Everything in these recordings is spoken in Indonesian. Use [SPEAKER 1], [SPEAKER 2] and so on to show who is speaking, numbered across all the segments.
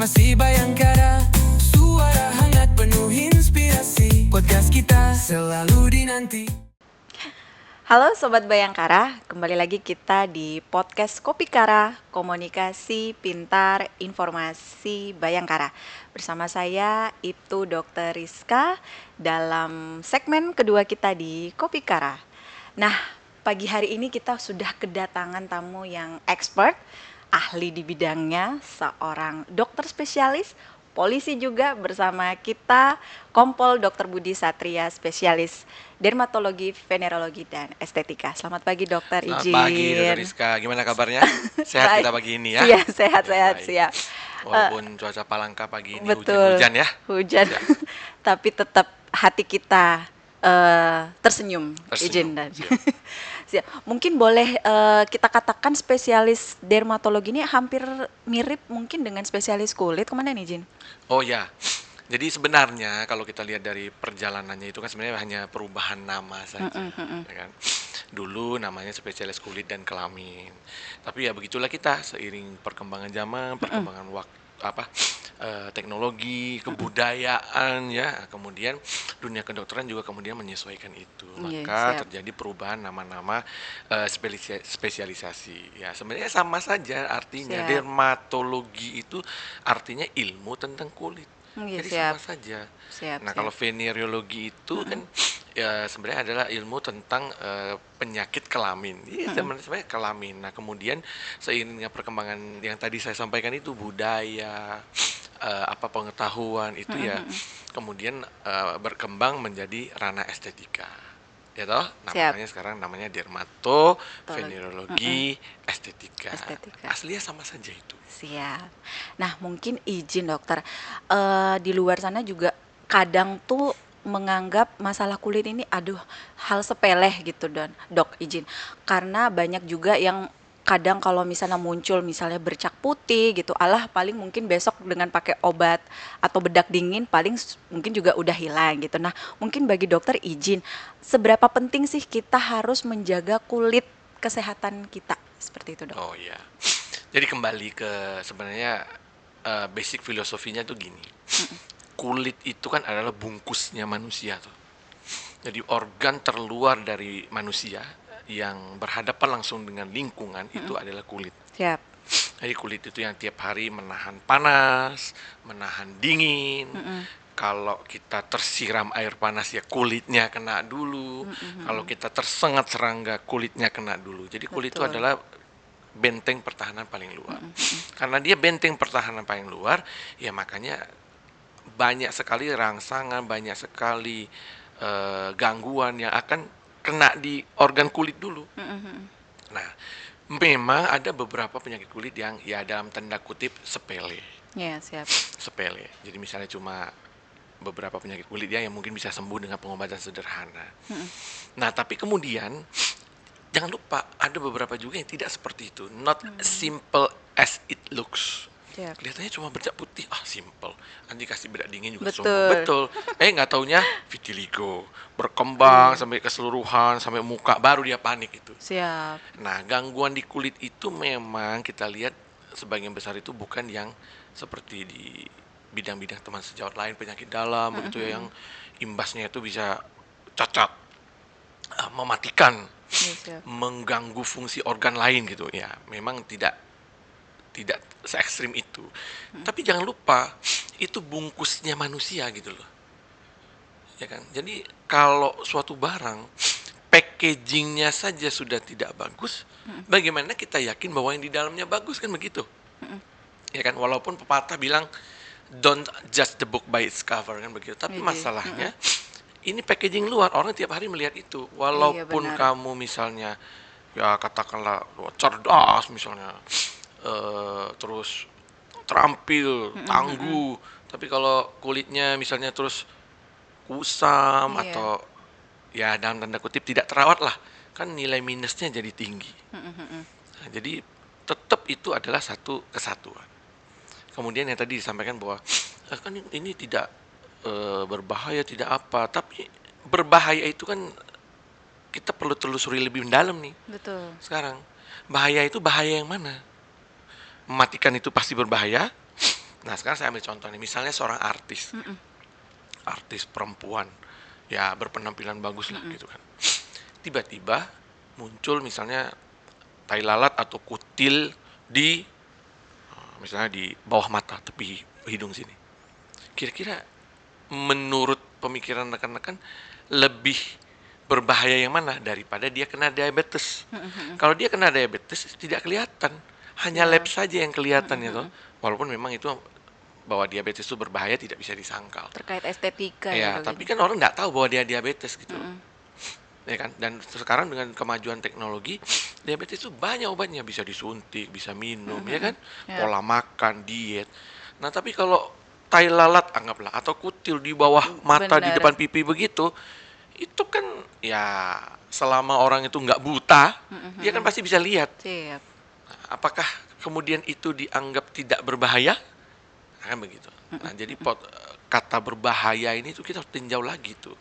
[SPEAKER 1] Informasi Bayangkara, suara hangat penuh inspirasi. Podcast kita selalu dinanti.
[SPEAKER 2] Halo Sobat Bayangkara, kembali lagi kita di podcast Kopikara, Komunikasi Pintar Informasi Bayangkara. Bersama saya Ibtu Dr. Rizka dalam segmen kedua kita di Kopikara. Nah, pagi hari ini kita sudah kedatangan tamu yang expert, ahli di bidangnya, seorang dokter spesialis, polisi juga bersama kita, Kompol Dr. Budi Satria, spesialis dermatologi, venerologi, dan estetika. Selamat pagi dokter,
[SPEAKER 3] Selamat
[SPEAKER 2] izin.
[SPEAKER 3] pagi Dr. Rizka, gimana kabarnya? Sehat
[SPEAKER 2] Baik.
[SPEAKER 3] kita pagi ini ya?
[SPEAKER 2] Iya, sehat-sehat,
[SPEAKER 3] baik.
[SPEAKER 2] siap.
[SPEAKER 3] Walaupun cuaca Palangka pagi ini
[SPEAKER 2] Betul.
[SPEAKER 3] hujan-hujan ya.
[SPEAKER 2] Hujan.
[SPEAKER 3] Ya.
[SPEAKER 2] Tapi tetap hati kita tersenyum, izin dan
[SPEAKER 3] Siap.
[SPEAKER 2] siap. Mungkin boleh kita katakan spesialis dermatologi ini hampir mirip mungkin dengan spesialis kulit, kemana nih, Jin?
[SPEAKER 3] Oh ya, jadi sebenarnya kalau kita lihat dari perjalanannya itu kan sebenarnya hanya perubahan nama saja, ya kan? Dulu namanya spesialis kulit dan kelamin. Tapi ya begitulah kita seiring perkembangan zaman, perkembangan teknologi, kebudayaan ya, kemudian dunia kedokteran juga kemudian menyesuaikan itu.
[SPEAKER 2] Iya,
[SPEAKER 3] Maka
[SPEAKER 2] siap.
[SPEAKER 3] terjadi perubahan nama-nama spesialisasi. Ya, sebenarnya sama saja artinya.
[SPEAKER 2] Siap.
[SPEAKER 3] Dermatologi itu artinya ilmu tentang kulit.
[SPEAKER 2] Iya,
[SPEAKER 3] Jadi
[SPEAKER 2] siap.
[SPEAKER 3] sama saja.
[SPEAKER 2] Siap,
[SPEAKER 3] Nah,
[SPEAKER 2] siap.
[SPEAKER 3] kalau venereologi itu kan ya sebenarnya adalah ilmu tentang penyakit kelamin. Iya, sebenarnya kelamin. Nah, kemudian seiringnya perkembangan yang tadi saya sampaikan itu budaya, pengetahuan itu ya kemudian berkembang menjadi ranah estetika. Ya toh? Nah,
[SPEAKER 2] Siap.
[SPEAKER 3] makanya sekarang namanya dermato, venerologi, estetika.
[SPEAKER 2] Estetika.
[SPEAKER 3] Aslinya sama saja itu.
[SPEAKER 2] Siap. Nah, mungkin izin dokter, di luar sana juga kadang tuh menganggap masalah kulit ini aduh hal sepele gitu dok izin. Karena banyak juga yang kadang kalau misalnya muncul misalnya bercak putih gitu, alah paling mungkin besok dengan pakai obat atau bedak dingin paling mungkin juga udah hilang gitu. Nah, mungkin bagi dokter izin, seberapa penting sih kita harus menjaga kulit kesehatan kita seperti itu dok?
[SPEAKER 3] Oh iya. Jadi kembali ke sebenarnya basic filosofinya tuh gini. Kulit itu kan adalah bungkusnya manusia tuh. Jadi organ terluar dari manusia yang berhadapan langsung dengan lingkungan itu adalah kulit.
[SPEAKER 2] Siap.
[SPEAKER 3] Jadi kulit itu yang tiap hari menahan panas, menahan dingin. Kalau kita tersiram air panas ya kulitnya kena dulu. Kalau kita tersengat serangga kulitnya kena dulu. Jadi kulit itu
[SPEAKER 2] Betul.
[SPEAKER 3] adalah benteng pertahanan paling luar. Karena dia benteng pertahanan paling luar, ya makanya banyak sekali rangsangan, banyak sekali gangguan yang akan kena di organ kulit dulu. Nah, memang ada beberapa penyakit kulit yang ya dalam tanda kutip sepele.
[SPEAKER 2] Ya, siap.
[SPEAKER 3] Sepele. Jadi misalnya cuma beberapa penyakit kulit ya yang mungkin bisa sembuh dengan pengobatan sederhana. Nah, tapi kemudian jangan lupa ada beberapa juga yang tidak seperti itu. Not simple as it looks.
[SPEAKER 2] Siap.
[SPEAKER 3] Kelihatannya cuma bercak putih, simple. Nanti kasih bedak dingin juga
[SPEAKER 2] Betul.
[SPEAKER 3] sembuh. Betul. Nggak taunya vitiligo berkembang sampai keseluruhan, sampai muka, baru dia panik itu.
[SPEAKER 2] Siap.
[SPEAKER 3] Nah, gangguan di kulit itu memang kita lihat sebagian besar itu bukan yang seperti di bidang-bidang teman sejawat lain, penyakit dalam begitu ya, yang imbasnya itu bisa cacat, mematikan,
[SPEAKER 2] Ya, siap.
[SPEAKER 3] mengganggu fungsi organ lain gitu ya. Memang tidak se ekstrim itu. Tapi jangan lupa itu bungkusnya manusia gitu loh. Ya kan? Jadi kalau suatu barang packagingnya saja sudah tidak bagus, bagaimana kita yakin bahwa yang di dalamnya bagus, kan begitu? Ya kan, walaupun pepatah bilang don't judge the book by its cover, kan begitu. Tapi
[SPEAKER 2] Iya,
[SPEAKER 3] masalahnya ini packaging luar, orang tiap hari melihat itu. Walaupun
[SPEAKER 2] benar.
[SPEAKER 3] kamu misalnya ya katakanlah cerdas misalnya, terus terampil, tangguh, tapi kalau kulitnya misalnya terus kusam
[SPEAKER 2] Iya.
[SPEAKER 3] atau ya dalam tanda kutip tidak terawat lah, kan nilai minusnya jadi tinggi. Nah, jadi tetap itu adalah satu kesatuan. Kemudian yang tadi disampaikan bahwa kan ini tidak berbahaya, tidak apa, tapi berbahaya itu kan kita perlu telusuri lebih mendalam nih.
[SPEAKER 2] Betul.
[SPEAKER 3] Sekarang bahaya itu bahaya yang mana? Mematikan itu pasti berbahaya, Nah sekarang saya ambil contoh nih, misalnya seorang artis perempuan, ya berpenampilan bagus lah gitu kan. Tiba-tiba muncul misalnya tai lalat atau kutil di misalnya di bawah mata, tepi hidung sini. Kira-kira menurut pemikiran rekan-rekan lebih berbahaya yang mana daripada dia kena diabetes? Kalau dia kena diabetes tidak kelihatan, hanya lab saja yang kelihatan itu. Walaupun memang itu bahwa diabetes itu berbahaya tidak bisa disangkal.
[SPEAKER 2] Terkait estetika
[SPEAKER 3] Ya,
[SPEAKER 2] ya, Dok,
[SPEAKER 3] tapi
[SPEAKER 2] ini.
[SPEAKER 3] kan orang nggak tahu bahwa dia diabetes gitu. Ya kan? Dan sekarang dengan kemajuan teknologi, diabetes itu banyak obatnya, bisa disuntik, bisa minum, ya kan?
[SPEAKER 2] Ya.
[SPEAKER 3] Pola makan, diet. Nah, tapi kalau tai lalat anggaplah atau kutil di bawah mata di
[SPEAKER 2] Benar.
[SPEAKER 3] depan pipi begitu, itu kan ya selama orang itu nggak buta, dia kan pasti bisa lihat.
[SPEAKER 2] Siap.
[SPEAKER 3] Nah, apakah kemudian itu dianggap tidak berbahaya? Nah, kan begitu. Nah, jadi kata berbahaya ini tuh kita harus tinjau lagi tuh.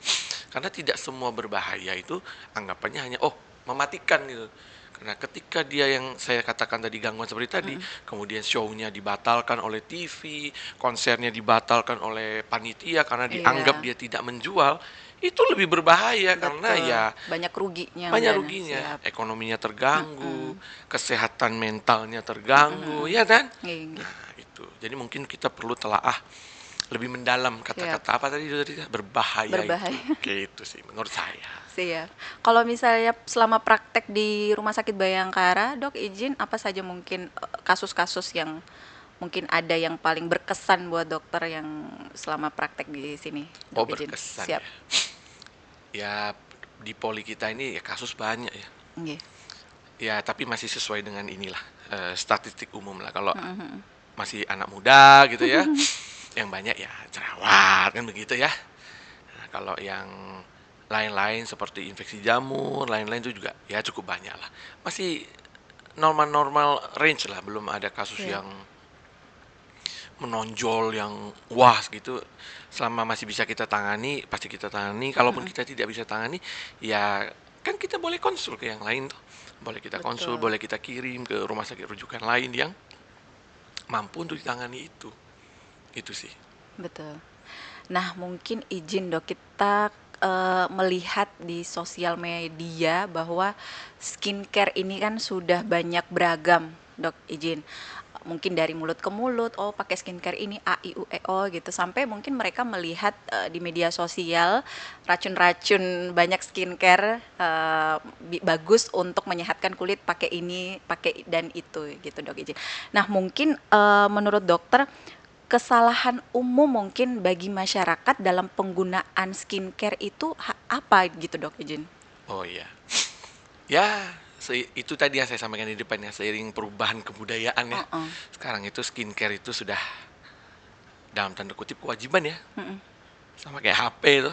[SPEAKER 3] Karena tidak semua berbahaya itu anggapannya hanya mematikan gitu. Karena ketika dia yang saya katakan tadi gangguan seperti tadi, kemudian show-nya dibatalkan oleh TV, konsernya dibatalkan oleh panitia karena dianggap dia tidak menjual, itu lebih berbahaya karena
[SPEAKER 2] Betul.
[SPEAKER 3] ya
[SPEAKER 2] banyak ruginya.
[SPEAKER 3] banyak
[SPEAKER 2] Mbak.
[SPEAKER 3] ruginya,
[SPEAKER 2] Siap.
[SPEAKER 3] ekonominya terganggu, kesehatan mentalnya terganggu, ya kan?
[SPEAKER 2] Iya.
[SPEAKER 3] Nah, itu. Jadi mungkin kita perlu telaah lebih mendalam kata-kata apa tadi berbahaya,
[SPEAKER 2] Berbahaya.
[SPEAKER 3] itu. Gitu sih menurut saya.
[SPEAKER 2] Siap. Kalau misalnya selama praktek di Rumah Sakit Bayangkara, Dok, izin apa saja mungkin kasus-kasus yang mungkin ada yang paling berkesan buat dokter yang selama praktek di sini, Dok, izin.
[SPEAKER 3] Berkesan
[SPEAKER 2] Siap.
[SPEAKER 3] ya. Di poli kita ini ya kasus banyak ya.
[SPEAKER 2] Nggih.
[SPEAKER 3] Ya tapi masih sesuai dengan inilah statistik umum lah. Kalau masih anak muda gitu ya, yang banyak ya jerawat kan begitu ya. Nah, kalau yang lain-lain seperti infeksi jamur, lain-lain itu juga ya cukup banyak lah. Masih normal-normal range lah, belum ada kasus yang menonjol yang wah gitu. Selama masih bisa kita tangani, pasti kita tangani. Kalaupun kita tidak bisa tangani, ya kan kita boleh konsul ke yang lain tuh. Boleh kita konsul, boleh kita kirim ke rumah sakit rujukan lain yang mampu untuk ditangani itu. Itu sih.
[SPEAKER 2] Betul. Nah, mungkin izin, Dok, kita melihat di sosial media bahwa skincare ini kan sudah banyak beragam, Dok, izin. Mungkin dari mulut ke mulut, pakai skincare ini A I U E O gitu, sampai mungkin mereka melihat di media sosial racun-racun banyak skincare bagus untuk menyehatkan kulit, pakai ini, pakai dan itu gitu, Dok, izin. Nah, mungkin menurut dokter kesalahan umum mungkin bagi masyarakat dalam penggunaan skincare itu apa gitu, Dok, izin?
[SPEAKER 3] Oh iya. Ya, itu tadi yang saya sampaikan di depannya, seiring perubahan kebudayaan ya. Sekarang itu skincare itu sudah dalam tanda kutip kewajiban ya. Sama kayak HP itu.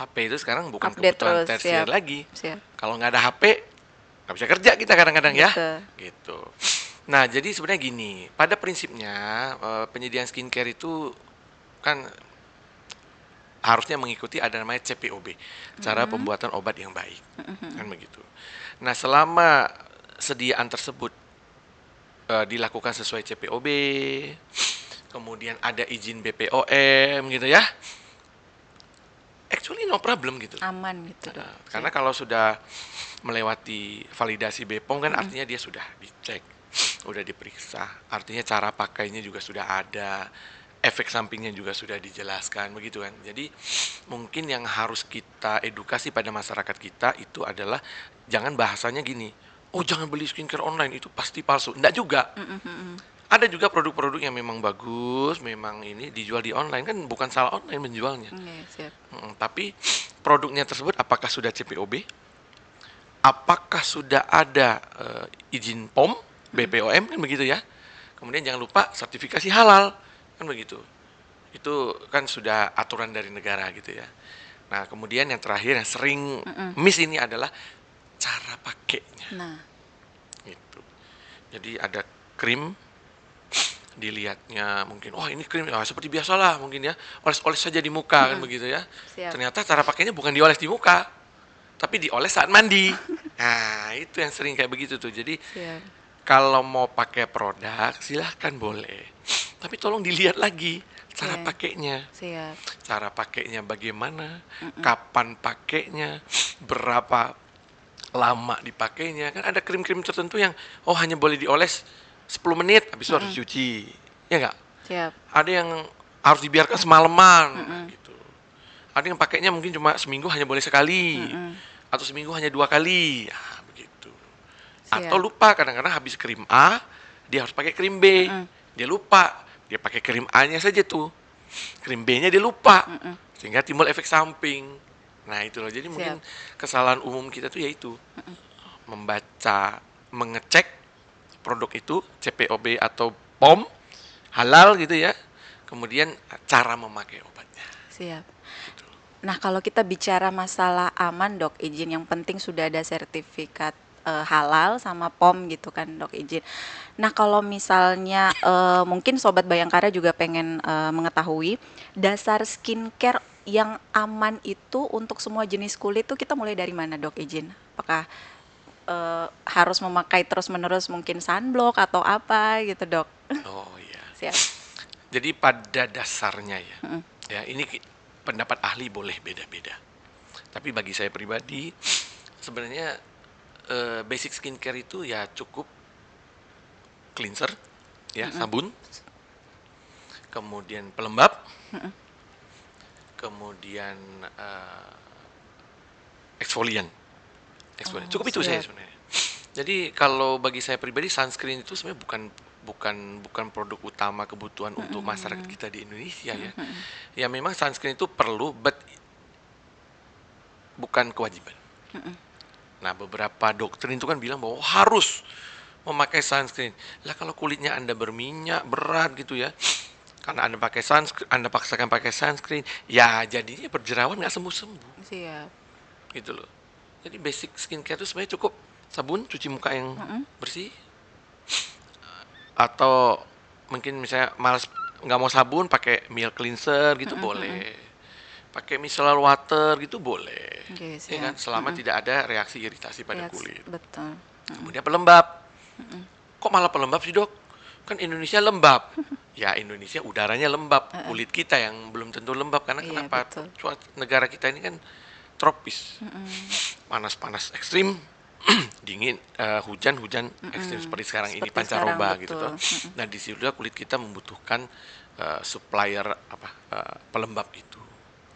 [SPEAKER 3] HP itu sekarang bukan
[SPEAKER 2] Update
[SPEAKER 3] kebutuhan
[SPEAKER 2] terus,
[SPEAKER 3] tersier
[SPEAKER 2] siap.
[SPEAKER 3] lagi.
[SPEAKER 2] Siap.
[SPEAKER 3] Kalau nggak ada HP, nggak bisa kerja kita kadang-kadang ya.
[SPEAKER 2] Betul.
[SPEAKER 3] Gitu. Nah, jadi sebenarnya gini, pada prinsipnya penyediaan skincare itu kan harusnya mengikuti ada namanya CPOB, cara pembuatan obat yang baik, kan begitu. Nah, selama sediaan tersebut dilakukan sesuai CPOB, kemudian ada izin BPOM gitu ya, actually no problem gitu.
[SPEAKER 2] Aman gitu, Dok.
[SPEAKER 3] Karena kalau sudah melewati validasi BPOM kan artinya dia sudah dicek, udah diperiksa, artinya cara pakainya juga sudah ada, efek sampingnya juga sudah dijelaskan begitu kan. Jadi mungkin yang harus kita edukasi pada masyarakat kita itu adalah jangan bahasanya gini, jangan beli skincare online itu pasti palsu. Enggak juga. Ada juga produk-produk yang memang bagus, memang ini dijual di online, kan bukan salah online menjualnya.
[SPEAKER 2] Siap.
[SPEAKER 3] Tapi produknya tersebut apakah sudah CPOB? Apakah sudah ada izin POM, BPOM kan begitu ya. Kemudian jangan lupa sertifikasi halal. Kan begitu. Itu kan sudah aturan dari negara gitu ya. Nah, kemudian yang terakhir yang sering miss ini adalah cara pakainya.
[SPEAKER 2] Nah,
[SPEAKER 3] Gitu. Jadi ada krim, dilihatnya mungkin ini krim seperti biasalah mungkin ya, oles-oles saja di muka kan begitu ya.
[SPEAKER 2] Siap.
[SPEAKER 3] Ternyata cara pakainya bukan dioles di muka, tapi dioles saat mandi. Nah, itu yang sering kayak begitu tuh. Jadi
[SPEAKER 2] siap.
[SPEAKER 3] kalau mau pakai produk silahkan boleh, Tapi tolong dilihat lagi cara
[SPEAKER 2] Oke.
[SPEAKER 3] pakainya.
[SPEAKER 2] Siap.
[SPEAKER 3] Cara pakainya bagaimana, kapan pakainya, berapa lama dipakainya. Kan ada krim-krim tertentu yang hanya boleh dioles 10 menit, habis itu harus dicuci. Ya nggak?
[SPEAKER 2] Siap.
[SPEAKER 3] Ada yang harus dibiarkan semalaman
[SPEAKER 2] Mm-mm.
[SPEAKER 3] gitu. Ada yang pakainya mungkin cuma seminggu hanya boleh sekali,
[SPEAKER 2] Mm-mm.
[SPEAKER 3] atau seminggu hanya 2 kali. Begitu. Atau
[SPEAKER 2] Siap.
[SPEAKER 3] lupa, kadang-kadang habis krim A, dia harus pakai krim B.
[SPEAKER 2] Mm-mm.
[SPEAKER 3] Dia lupa, dia pakai krim A-nya saja tuh. Krim B-nya dia lupa.
[SPEAKER 2] Mm-mm.
[SPEAKER 3] Sehingga timbul efek samping. Nah, itu loh. Jadi mungkin
[SPEAKER 2] Siap.
[SPEAKER 3] kesalahan umum kita tuh yaitu membaca, mengecek produk itu CPOB atau POM halal gitu ya. Kemudian cara memakai obatnya.
[SPEAKER 2] Siap.
[SPEAKER 3] Gitu.
[SPEAKER 2] Nah, kalau kita bicara masalah aman, Dok, izin yang penting sudah ada sertifikat halal sama POM gitu kan, Dok, izin. Nah, kalau misalnya mungkin Sobat Bayangkara juga pengen mengetahui dasar skincare yang aman itu untuk semua jenis kulit tuh kita mulai dari mana, Dok, izin? Apakah harus memakai terus-menerus mungkin sunblock atau apa gitu, Dok?
[SPEAKER 3] Oh iya.
[SPEAKER 2] Siap.
[SPEAKER 3] Jadi pada dasarnya ya,
[SPEAKER 2] Mm-mm.
[SPEAKER 3] ya ini pendapat ahli boleh beda-beda. Tapi bagi saya pribadi, sebenarnya basic skincare itu ya cukup cleanser, ya sabun, kemudian pelembab, kemudian eksfolian.
[SPEAKER 2] Oh,
[SPEAKER 3] Cukup itu saya
[SPEAKER 2] siap.
[SPEAKER 3] sebenarnya. Jadi kalau bagi saya pribadi sunscreen itu sebenarnya bukan produk utama kebutuhan untuk masyarakat kita di Indonesia ya. Ya memang sunscreen itu perlu, but bukan kewajiban. Nah, beberapa doktrin itu kan bilang bahwa harus memakai sunscreen. Lah kalau kulitnya Anda berminyak, berat gitu ya. Karena Anda pakai sunscreen, Anda paksakan pakai sunscreen, ya jadinya berjerawat nggak sembuh-sembuh
[SPEAKER 2] Siap.
[SPEAKER 3] gitu loh. Jadi basic skincare itu sebenarnya cukup sabun, cuci muka yang bersih, atau mungkin misalnya malas nggak mau sabun pakai milk cleanser gitu boleh, pakai micellar water gitu boleh,
[SPEAKER 2] Oke,
[SPEAKER 3] ya kan,
[SPEAKER 2] siap.
[SPEAKER 3] selama tidak ada reaksi iritasi pada kulit.
[SPEAKER 2] Betul.
[SPEAKER 3] Kemudian pelembab, kok malah pelembab sih dok, kan Indonesia lembab. Ya Indonesia udaranya lembab, kulit kita yang belum tentu lembab karena
[SPEAKER 2] Iya,
[SPEAKER 3] kenapa,
[SPEAKER 2] betul.
[SPEAKER 3] negara kita ini kan tropis, panas-panas ekstrim, dingin, hujan-hujan ekstrim seperti sekarang ini
[SPEAKER 2] Seperti sekarang,
[SPEAKER 3] pancaroba gitu
[SPEAKER 2] betul.
[SPEAKER 3] toh. Nah di situ kulit kita membutuhkan supplier pelembab itu.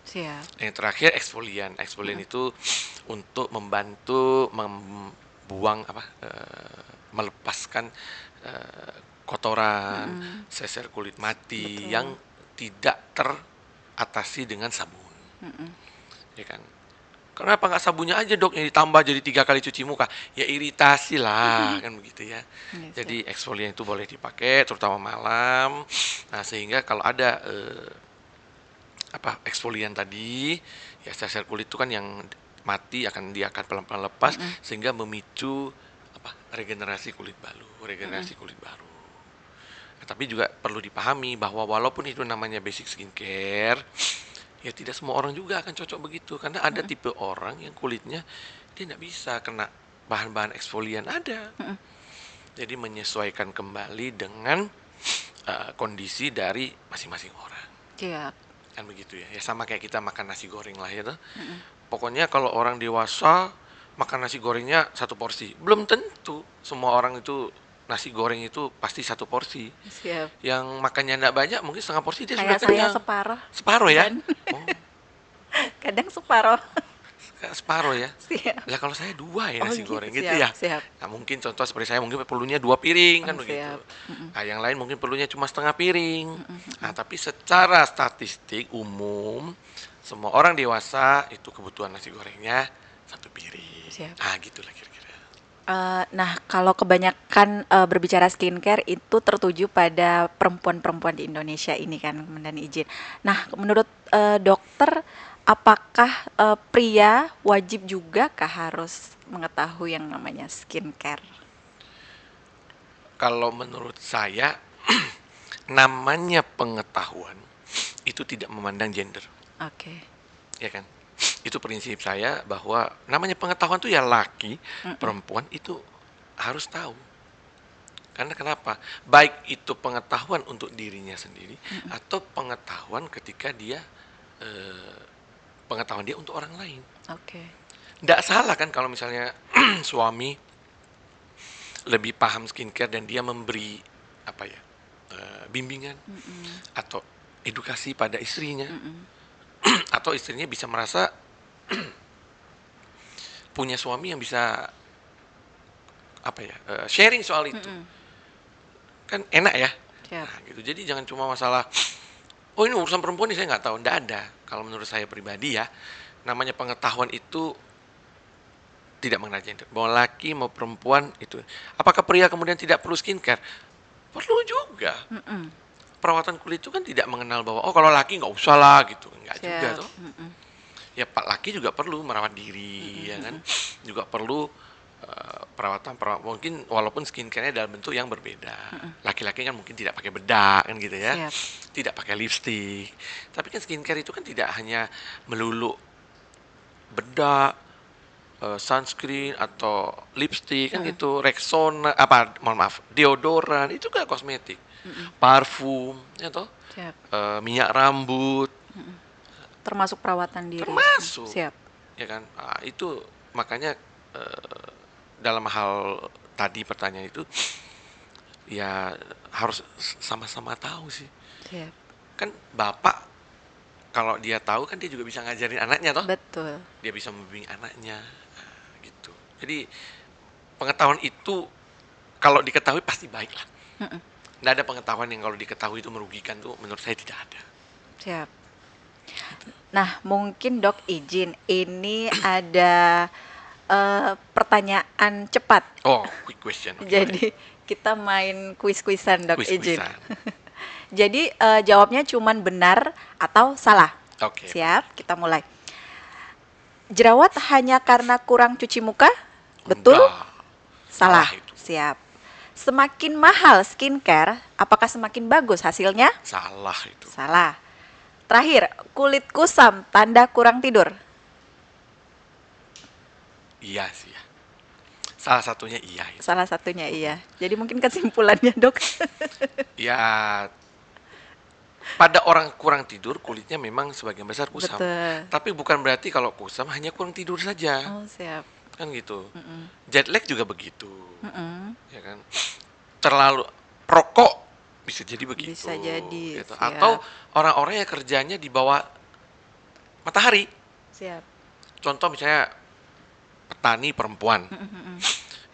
[SPEAKER 2] Siap.
[SPEAKER 3] Yang terakhir eksfolian. Eksfolian itu untuk membantu membuang melepaskan kotoran, seser kulit mati
[SPEAKER 2] Betul.
[SPEAKER 3] yang tidak teratasi dengan sabun. Ya kan? Kenapa nggak sabunnya aja dok yang ditambah jadi 3 kali cuci muka? Ya iritasi lah kan begitu ya.
[SPEAKER 2] Iya,
[SPEAKER 3] Jadi eksfolian itu boleh dipakai terutama malam. Nah sehingga kalau ada eksfolian tadi, ya sel-sel kulit itu kan yang mati dia akan pelan-pelan lepas sehingga memicu regenerasi kulit baru. Nah, tapi juga perlu dipahami bahwa walaupun itu namanya basic skincare, ya tidak semua orang juga akan cocok begitu karena ada tipe orang yang kulitnya dia tidak bisa kena bahan-bahan eksfolian ada. Jadi menyesuaikan kembali dengan kondisi dari masing-masing orang.
[SPEAKER 2] Siap.
[SPEAKER 3] Kan begitu ya. Ya sama kayak kita makan nasi goreng lah ya tuh. Pokoknya kalau orang dewasa makan nasi gorengnya 1 porsi, belum tentu semua orang itu nasi goreng itu pasti 1 porsi.
[SPEAKER 2] Siap.
[SPEAKER 3] Yang makannya enggak banyak mungkin setengah porsi dia sudah
[SPEAKER 2] Kayak saya
[SPEAKER 3] kenyang.
[SPEAKER 2] separuh.
[SPEAKER 3] Separuh ya?
[SPEAKER 2] Dan
[SPEAKER 3] Oh,
[SPEAKER 2] kadang separuh.
[SPEAKER 3] separuh ya.
[SPEAKER 2] Siap.
[SPEAKER 3] Lah kalau saya 2 ya
[SPEAKER 2] Oh,
[SPEAKER 3] nasi
[SPEAKER 2] gitu.
[SPEAKER 3] goreng gitu
[SPEAKER 2] Siap,
[SPEAKER 3] ya.
[SPEAKER 2] siap.
[SPEAKER 3] Nah, mungkin contoh seperti saya mungkin perlunya 2 piring kan
[SPEAKER 2] Oh,
[SPEAKER 3] begitu.
[SPEAKER 2] siap.
[SPEAKER 3] Nah, yang lain mungkin perlunya cuma setengah piring. Nah, tapi secara statistik umum semua orang dewasa itu kebutuhan nasi gorengnya 1 piring.
[SPEAKER 2] Siap.
[SPEAKER 3] Nah, gitulah kira-kira.
[SPEAKER 2] Nah, kalau kebanyakan berbicara skincare itu tertuju pada perempuan-perempuan di Indonesia ini kan, dan izin. Nah, menurut dokter, apakah pria wajib juga harus mengetahui yang namanya skincare?
[SPEAKER 3] Kalau menurut saya namanya pengetahuan itu tidak memandang gender,
[SPEAKER 2] Oke.
[SPEAKER 3] ya kan? Itu prinsip saya bahwa namanya pengetahuan itu ya laki, perempuan itu harus tahu. Karena kenapa? Baik itu pengetahuan untuk dirinya sendiri atau pengetahuan ketika dia pengetahuan dia untuk orang lain.
[SPEAKER 2] Oke.
[SPEAKER 3] Nggak salah kan kalau misalnya suami lebih paham skincare dan dia memberi apa ya bimbingan atau edukasi pada istrinya, atau istrinya bisa merasa punya suami yang bisa apa ya sharing soal itu, kan enak ya.
[SPEAKER 2] Siap.
[SPEAKER 3] Nah, gitu. Jadi jangan cuma masalah oh ini urusan perempuan nih saya nggak tahu, nggak ada. Kalau menurut saya pribadi ya, namanya pengetahuan itu tidak mengenal gender. Mau laki mau perempuan itu. Apakah pria kemudian tidak perlu skincare? Perlu juga. Perawatan kulit itu kan tidak mengenal bahwa oh kalau laki nggak usah lah gitu, nggak juga
[SPEAKER 2] Siap.
[SPEAKER 3] tuh. Ya Pak laki juga perlu merawat diri, ya kan, juga perlu perawatan mungkin walaupun skincare-nya dalam bentuk yang berbeda. Laki-laki kan mungkin tidak pakai bedak kan gitu ya,
[SPEAKER 2] Siap.
[SPEAKER 3] tidak pakai lipstik. Tapi kan skincare itu kan tidak hanya melulu bedak, sunscreen atau lipstik kan gitu, Rexona mohon maaf, deodoran itu kan kosmetik, parfum, ya toh,
[SPEAKER 2] Siap.
[SPEAKER 3] minyak rambut,
[SPEAKER 2] Termasuk perawatan diri.
[SPEAKER 3] termasuk,
[SPEAKER 2] Siap.
[SPEAKER 3] ya kan. Nah, itu makanya dalam hal tadi pertanyaan itu ya harus sama-sama tahu sih.
[SPEAKER 2] Siap.
[SPEAKER 3] Kan bapak kalau dia tahu kan dia juga bisa ngajarin anaknya toh.
[SPEAKER 2] Betul.
[SPEAKER 3] Dia bisa membimbing anaknya. Nah, gitu. Jadi pengetahuan itu kalau diketahui pasti baik lah. Nggak ada pengetahuan yang kalau diketahui itu merugikan tuh menurut saya tidak ada.
[SPEAKER 2] Siap. Nah, mungkin Dok izin, ini ada pertanyaan cepat.
[SPEAKER 3] Oh, quick question. Oke,
[SPEAKER 2] Jadi kita main kuis-kuisan Dok
[SPEAKER 3] baik.
[SPEAKER 2] izin.
[SPEAKER 3] Kuis-kuisan.
[SPEAKER 2] Jadi jawabnya cuman benar atau salah.
[SPEAKER 3] Oke.
[SPEAKER 2] Siap, kita mulai. Jerawat hanya karena kurang cuci muka? Betul?
[SPEAKER 3] Enggak.
[SPEAKER 2] Salah.
[SPEAKER 3] Salah itu.
[SPEAKER 2] Siap. Semakin mahal skincare, apakah semakin bagus hasilnya?
[SPEAKER 3] Salah itu.
[SPEAKER 2] Salah. Terakhir, kulit kusam tanda kurang tidur.
[SPEAKER 3] Iya sih ya. Salah satunya iya itu.
[SPEAKER 2] Salah satunya iya. Jadi mungkin kesimpulannya Dok.
[SPEAKER 3] Ya pada orang kurang tidur kulitnya memang sebagian besar kusam.
[SPEAKER 2] Betul.
[SPEAKER 3] Tapi bukan berarti kalau kusam hanya kurang tidur saja.
[SPEAKER 2] Oh, siap.
[SPEAKER 3] Kan gitu. Jet lag juga begitu.
[SPEAKER 2] Mm-mm.
[SPEAKER 3] Ya kan. Terlalu perokok bisa jadi begitu.
[SPEAKER 2] Bisa jadi,
[SPEAKER 3] Gitu.
[SPEAKER 2] siap.
[SPEAKER 3] Atau orang-orang yang kerjanya di bawah matahari.
[SPEAKER 2] Siap.
[SPEAKER 3] Contoh misalnya petani perempuan.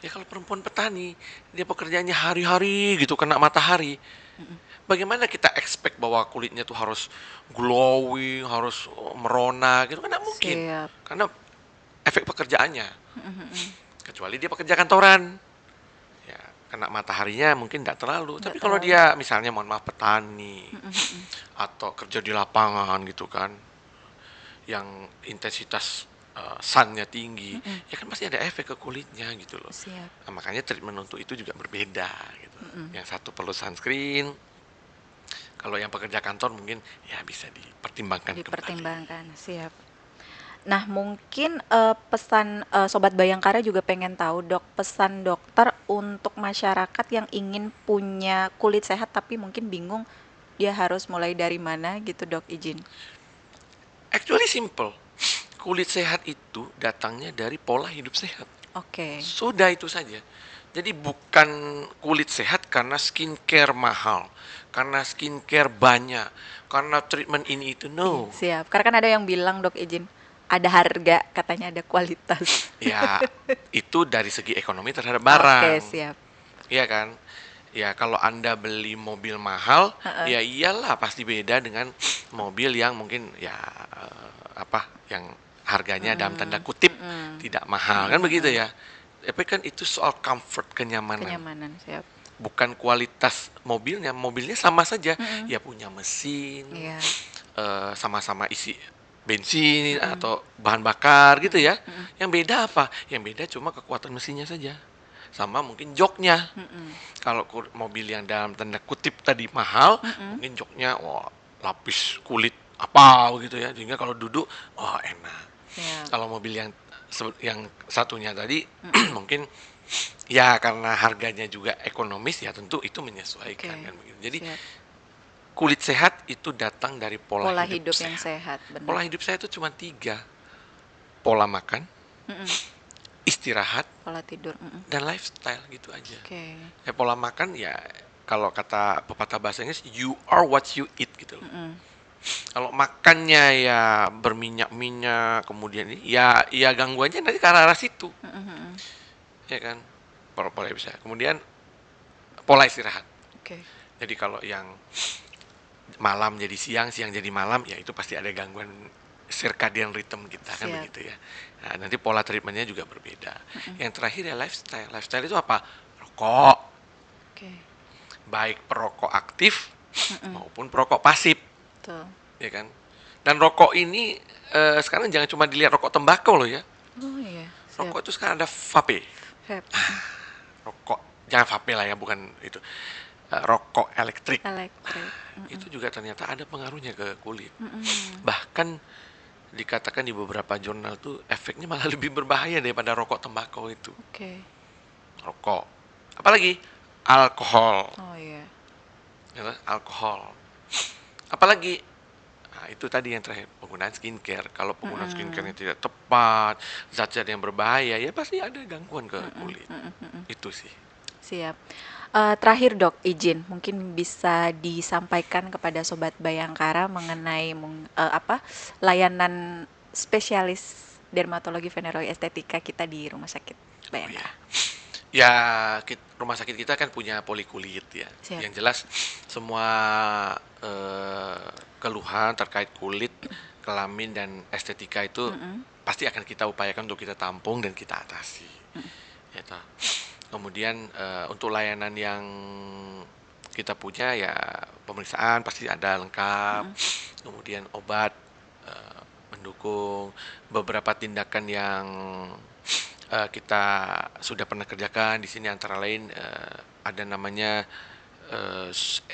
[SPEAKER 3] Ya kalau perempuan petani, dia pekerjaannya hari-hari gitu kena matahari. Bagaimana kita expect bahwa kulitnya tuh harus glowing, harus merona gitu kan nggak mungkin.
[SPEAKER 2] Siap.
[SPEAKER 3] Karena efek pekerjaannya. Kecuali dia pekerja kantoran. Ya, kena mataharinya mungkin nggak terlalu. Tapi kalau dia misalnya mohon maaf petani atau kerja di lapangan gitu kan, yang intensitas sun-nya tinggi, ya kan pasti ada efek ke kulitnya gitu loh.
[SPEAKER 2] Siap.
[SPEAKER 3] Nah, makanya treatment untuk itu juga berbeda gitu. Yang satu perlu sunscreen, kalau yang pekerja kantor mungkin ya bisa dipertimbangkan kembali.
[SPEAKER 2] Dipertimbangkan. Siap. Nah, mungkin pesan Sobat Bayangkara juga pengen tahu Dok, pesan dokter untuk masyarakat yang ingin punya kulit sehat tapi mungkin bingung dia harus mulai dari mana gitu Dok izin.
[SPEAKER 3] Actually simple. Kulit sehat itu datangnya dari pola hidup sehat.
[SPEAKER 2] Oke.
[SPEAKER 3] Sudah itu saja. Jadi bukan kulit sehat karena skincare mahal, karena skincare banyak, karena treatment ini itu, no.
[SPEAKER 2] Siap. Karena kan ada yang bilang Dok izin, ada harga, katanya ada kualitas.
[SPEAKER 3] Ya, itu dari segi ekonomi terhadap barang.
[SPEAKER 2] Oke, siap.
[SPEAKER 3] Iya kan? Ya kalau Anda beli mobil mahal, ya iyalah pasti beda dengan mobil yang mungkin ya yang harganya dalam tanda kutip tidak mahal kan begitu ya. Tapi kan itu soal comfort, kenyamanan.
[SPEAKER 2] Kenyamanan, siap.
[SPEAKER 3] Bukan kualitas mobilnya. Mobilnya sama saja. Ya punya mesin,
[SPEAKER 2] Iya.
[SPEAKER 3] sama-sama isi bensin atau bahan bakar gitu ya. Yang beda apa? Yang beda cuma kekuatan mesinnya saja. Sama mungkin joknya. Kalau mobil yang dalam tanda kutip tadi mahal, mungkin joknya wah lapis kulit apa gitu ya. Sehingga kalau duduk wah enak.
[SPEAKER 2] Siap.
[SPEAKER 3] Kalau mobil yang satunya tadi mungkin ya karena harganya juga ekonomis ya tentu itu menyesuaikan
[SPEAKER 2] Oke,
[SPEAKER 3] kan begitu. Jadi
[SPEAKER 2] siap.
[SPEAKER 3] kulit sehat itu datang dari pola
[SPEAKER 2] Pola
[SPEAKER 3] hidup
[SPEAKER 2] hidup yang
[SPEAKER 3] sehat.
[SPEAKER 2] sehat, benar.
[SPEAKER 3] Pola hidup sehat itu cuma 3: pola makan,
[SPEAKER 2] Mm-mm.
[SPEAKER 3] istirahat,
[SPEAKER 2] Pola tidur. Mm-mm.
[SPEAKER 3] dan lifestyle gitu aja.
[SPEAKER 2] Oke.
[SPEAKER 3] Ya pola makan ya kalau kata pepatah bahasa Inggris, you are what you eat gitu loh.
[SPEAKER 2] Mm-mm.
[SPEAKER 3] Kalau makannya ya berminyak-minyak, kemudian ya gangguannya nanti ke arah situ,
[SPEAKER 2] Mm-mm.
[SPEAKER 3] ya kan? Pola bisa. Kemudian pola istirahat.
[SPEAKER 2] Oke.
[SPEAKER 3] Jadi kalau yang malam jadi siang, siang jadi malam, ya itu pasti ada gangguan circadian rhythm kita kan
[SPEAKER 2] Siap.
[SPEAKER 3] begitu ya. Nah, nanti pola treatmentnya juga berbeda. Yang terakhir ya lifestyle. Lifestyle itu apa? Rokok,
[SPEAKER 2] Oke.
[SPEAKER 3] baik perokok aktif
[SPEAKER 2] Mm-mm.
[SPEAKER 3] maupun perokok pasif,
[SPEAKER 2] Betul.
[SPEAKER 3] ya kan? Dan rokok ini sekarang jangan cuma dilihat rokok tembakau loh ya.
[SPEAKER 2] Oh iya, siap.
[SPEAKER 3] Rokok itu sekarang ada vape.
[SPEAKER 2] Vape.
[SPEAKER 3] Rokok jangan vape lah ya, bukan itu. Rokok elektrik.
[SPEAKER 2] Elektrik.
[SPEAKER 3] Itu juga ternyata ada pengaruhnya ke kulit.
[SPEAKER 2] Mm-mm.
[SPEAKER 3] Bahkan dikatakan di beberapa jurnal tuh efeknya malah lebih berbahaya daripada rokok tembakau itu.
[SPEAKER 2] Oke.
[SPEAKER 3] Rokok. Apalagi alkohol.
[SPEAKER 2] Oh iya.
[SPEAKER 3] Ya kan? Alkohol. Apalagi nah, itu tadi yang terakhir, penggunaan skincare. Kalau penggunaan skincare-nya tidak tepat, zat-zat yang berbahaya, ya pasti ada gangguan ke kulit. Itu sih.
[SPEAKER 2] Siap. Terakhir dok, izin mungkin bisa disampaikan kepada Sobat Bayangkara mengenai layanan spesialis dermatologi venereologi estetika kita di Rumah Sakit
[SPEAKER 3] Oh ya.
[SPEAKER 2] Bayangkara.
[SPEAKER 3] Ya, rumah sakit kita kan punya polikulit ya.
[SPEAKER 2] Siap.
[SPEAKER 3] Yang jelas semua keluhan terkait kulit, kelamin dan estetika itu pasti akan kita upayakan untuk kita tampung dan kita atasi. Ya, toh. Kemudian untuk layanan yang kita punya ya pemeriksaan pasti ada lengkap. Kemudian obat mendukung beberapa tindakan yang kita sudah pernah kerjakan di sini, antara lain ada namanya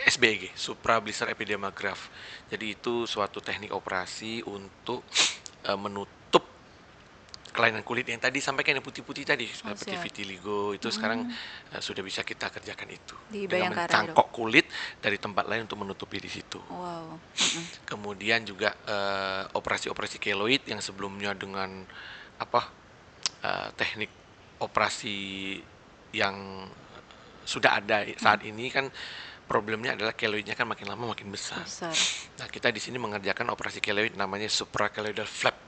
[SPEAKER 3] SBEG, suprablister epidermograft. Jadi itu suatu teknik operasi untuk menutup kelainan kulit yang tadi sampaikan, yang putih-putih tadi seperti
[SPEAKER 2] siap.
[SPEAKER 3] vitiligo itu sekarang sudah bisa kita kerjakan itu
[SPEAKER 2] Di
[SPEAKER 3] dengan
[SPEAKER 2] Bayangkara,
[SPEAKER 3] mencangkok kulit dari tempat lain untuk menutupi di situ.
[SPEAKER 2] Wow.
[SPEAKER 3] Kemudian juga operasi-operasi keloid yang sebelumnya dengan teknik operasi yang sudah ada saat ini kan problemnya adalah keloidnya kan makin lama makin besar.
[SPEAKER 2] Besar.
[SPEAKER 3] Nah, kita di sini mengerjakan operasi keloid namanya suprakeloidal flap.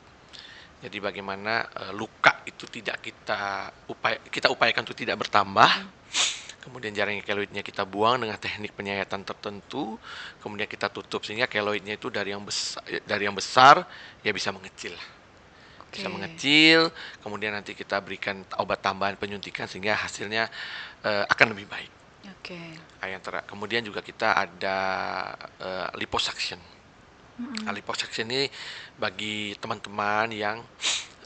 [SPEAKER 3] Jadi bagaimana luka itu tidak kita upayakan untuk tidak bertambah. Kemudian jaring keloidnya kita buang dengan teknik penyayatan tertentu. Kemudian kita tutup sehingga keloidnya itu dari yang besar ya bisa mengecil. Bisa mengecil, kemudian nanti kita berikan obat tambahan penyuntikan sehingga hasilnya akan lebih baik.
[SPEAKER 2] Oke.
[SPEAKER 3] Kemudian juga kita ada liposuction. Nah, liposuction ini bagi teman-teman yang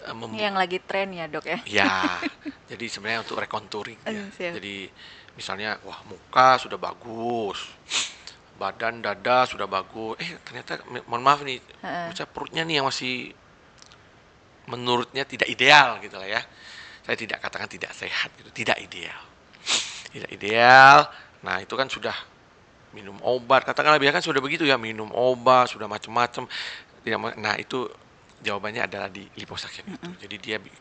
[SPEAKER 2] Ini yang lagi tren ya dok ya.
[SPEAKER 3] ya, jadi sebenarnya untuk recontouring ya.
[SPEAKER 2] Siap.
[SPEAKER 3] Jadi misalnya wah muka sudah bagus, badan dada sudah bagus, ternyata mohon maaf nih, misalnya perutnya nih yang masih menurutnya tidak ideal gitu lah ya. Saya tidak katakan tidak sehat gitu, tidak ideal. Tidak ideal. Nah, itu kan sudah minum obat, katakanlah biasa kan sudah begitu ya, minum obat, sudah macam-macam. Nah, itu jawabannya adalah di liposuction itu. Jadi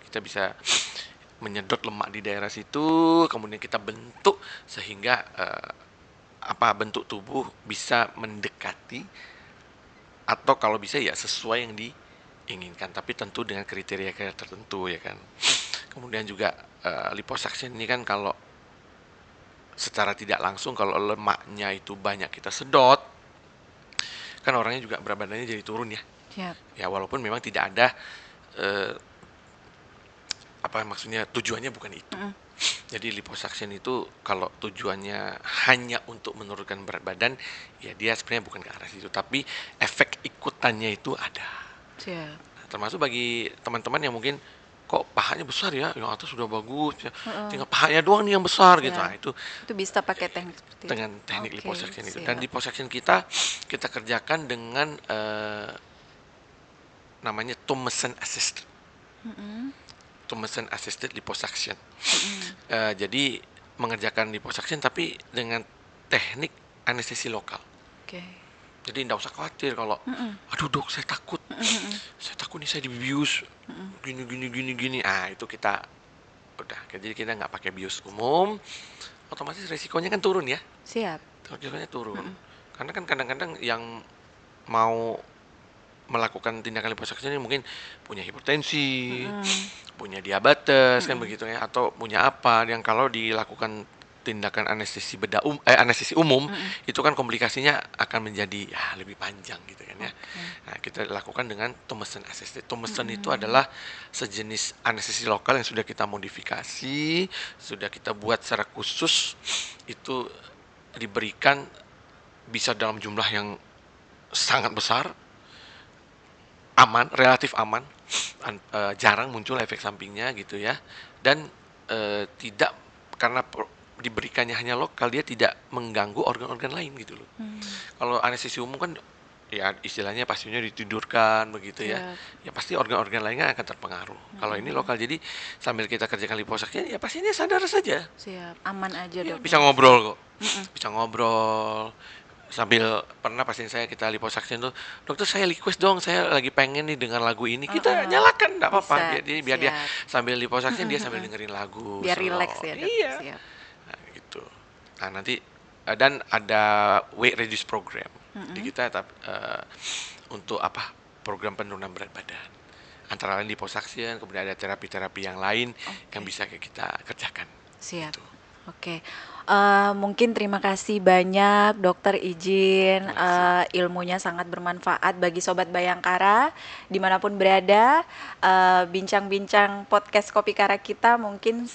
[SPEAKER 3] kita bisa menyedot lemak di daerah situ, kemudian kita bentuk sehingga bentuk tubuh bisa mendekati atau kalau bisa ya sesuai yang diinginkan, tapi tentu dengan kriteria tertentu ya kan. Kemudian juga liposuction ini kan kalau secara tidak langsung kalau lemaknya itu banyak kita sedot, kan orangnya juga berat badannya jadi turun ya.
[SPEAKER 2] Siap.
[SPEAKER 3] Ya walaupun memang tidak ada maksudnya tujuannya bukan itu. Jadi liposuction itu kalau tujuannya hanya untuk menurunkan berat badan, ya dia sebenarnya bukan ke arah situ, tapi efek ikutannya itu ada.
[SPEAKER 2] Siap.
[SPEAKER 3] Nah, termasuk bagi teman-teman yang mungkin kok pahanya besar ya, yang atas sudah bagus, ya, tinggal pahanya doang nih yang besar gitu. Nah, itu
[SPEAKER 2] bisa pakai teknik seperti
[SPEAKER 3] dengan teknik
[SPEAKER 2] Oke,
[SPEAKER 3] liposuction itu.
[SPEAKER 2] siap.
[SPEAKER 3] Dan liposuction kita kerjakan dengan namanya Thomason assist. tumescent assisted liposuction. Jadi mengerjakan liposuction tapi dengan teknik anestesi lokal.
[SPEAKER 2] Oke.
[SPEAKER 3] Jadi nggak usah khawatir kalau, aduh dok saya takut nih saya dibius, gini. Itu kita udah, jadi kita nggak pakai bius umum, otomatis resikonya kan turun ya.
[SPEAKER 2] Siap.
[SPEAKER 3] Resikonya turun. Karena kan kadang-kadang yang mau melakukan tindakan liposuction ini mungkin punya hipertensi, punya diabetes kan begitu ya, atau punya apa yang kalau dilakukan tindakan anestesi anestesi umum itu kan komplikasinya akan menjadi lebih panjang gitu kan ya. Nah, kita lakukan dengan tumescent assisted. Tumescent itu adalah sejenis anestesi lokal yang sudah kita modifikasi, sudah kita buat secara khusus, itu diberikan bisa dalam jumlah yang sangat besar, aman, relatif aman, jarang muncul efek sampingnya gitu ya, dan tidak, karena diberikannya hanya lokal, dia tidak mengganggu organ-organ lain gitu loh. Kalau anestesi umum kan ya istilahnya pasiennya ditidurkan begitu ya, ya pasti organ-organ lainnya akan terpengaruh. Kalau ini lokal, jadi sambil kita kerjakan liposuction ya pasiennya sadar saja.
[SPEAKER 2] Siap, aman aja
[SPEAKER 3] Ya,
[SPEAKER 2] dok.
[SPEAKER 3] bisa ngobrol kok, bisa ngobrol. Sambil pernah pasien saya kita liposuction tuh, dokter saya request dong, saya lagi pengen nih dengar lagu ini, kita nyalakan nggak apa-apa.
[SPEAKER 2] Bisa,
[SPEAKER 3] Jadi biar dia
[SPEAKER 2] siap.
[SPEAKER 3] sambil liposuction dia sambil dengerin lagu,
[SPEAKER 2] Biar
[SPEAKER 3] slow.
[SPEAKER 2] rileks ya dok.
[SPEAKER 3] Iya.
[SPEAKER 2] Siap.
[SPEAKER 3] Nah, gitu. Nah, nanti dan ada weight reduce program. Jadi kita untuk program penurunan berat badan. Antara lain liposuction, kemudian ada terapi-terapi yang lain yang bisa kita kerjakan.
[SPEAKER 2] Siap.
[SPEAKER 3] Gitu.
[SPEAKER 2] Oke. Mungkin terima kasih banyak dokter izin, ilmunya sangat bermanfaat bagi Sobat Bayangkara dimanapun berada. Bincang-bincang podcast Kopi Kara kita mungkin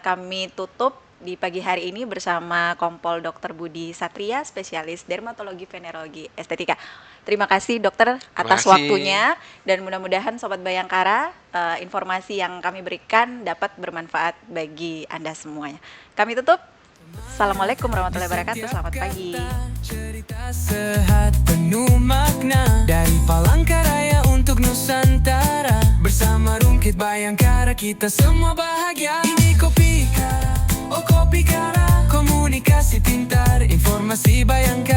[SPEAKER 2] kami tutup di pagi hari ini bersama Kompol Dr. Budi Satria, spesialis dermatologi venerologi estetika. Terima kasih dokter atas
[SPEAKER 3] kasih.
[SPEAKER 2] waktunya, dan mudah-mudahan Sobat Bayangkara informasi yang kami berikan dapat bermanfaat bagi Anda semuanya. Kami tutup. Assalamualaikum warahmatullahi wabarakatuh. Selamat pagi.
[SPEAKER 1] Cerita sehat penuh makna dari Palangkaraya untuk Nusantara. Bersama Rumkit Bayangkara kita semua bahagia. Ini Kopi Kara, oh Kopi Kara, komunikasi pintar, informasi Bayangkara.